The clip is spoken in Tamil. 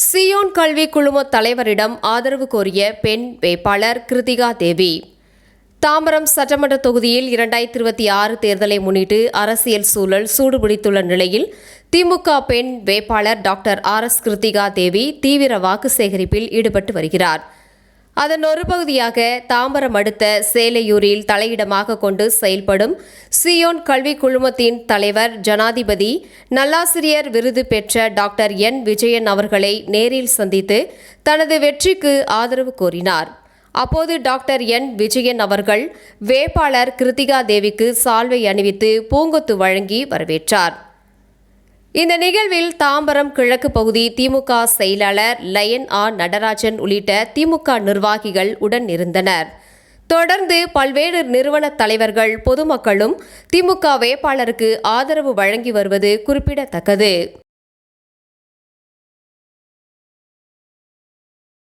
சியோன் கல்வி குழும தலைவரிடம் ஆதரவு கோரிய பெண் வேட்பாளர் கிருத்திகா தேவி. தாம்பரம் சட்டமன்ற தொகுதியில் 2026 தேர்தலை முன்னிட்டு அரசியல் சூழல் சூடுபிடித்துள்ள நிலையில் திமுக பெண் வேட்பாளர் டாக்டர் ஆர்.எஸ். கிருத்திகா தேவி தீவிர வாக்கு சேகரிப்பில் ஈடுபட்டு வருகிறார். அதன் ஒரு பகுதியாக தாம்பரம் அடுத்த சேலையூரில் தலையிடமாக கொண்டு செயல்படும் சியோன் கல்வி குழுமத்தின் தலைவர் ஜனாதிபதி நல்லாசிரியர் விருது பெற்ற டாக்டர் என். விஜயன் அவர்களை நேரில் சந்தித்து தனது வெற்றிக்கு ஆதரவு கோரினார். அப்போது டாக்டர் என். விஜயன் அவர்கள் வேட்பாளர் கிருத்திகா தேவிக்கு சால்வை அணிவித்து பூங்கொத்து வழங்கி வரவேற்றார். இந்த நிகழ்வில் தாம்பரம் கிழக்கு பகுதி திமுக செயலாளர் லயன் ஆர். நடராஜன் உள்ளிட்ட திமுக நிர்வாகிகள் உடன் இருந்தனர். தொடர்ந்து பல்வேறு நிறுவன தலைவர்கள், பொதுமக்களும் திமுக வேட்பாளருக்கு ஆதரவு வழங்கி வருவது குறிப்பிடத்தக்கது.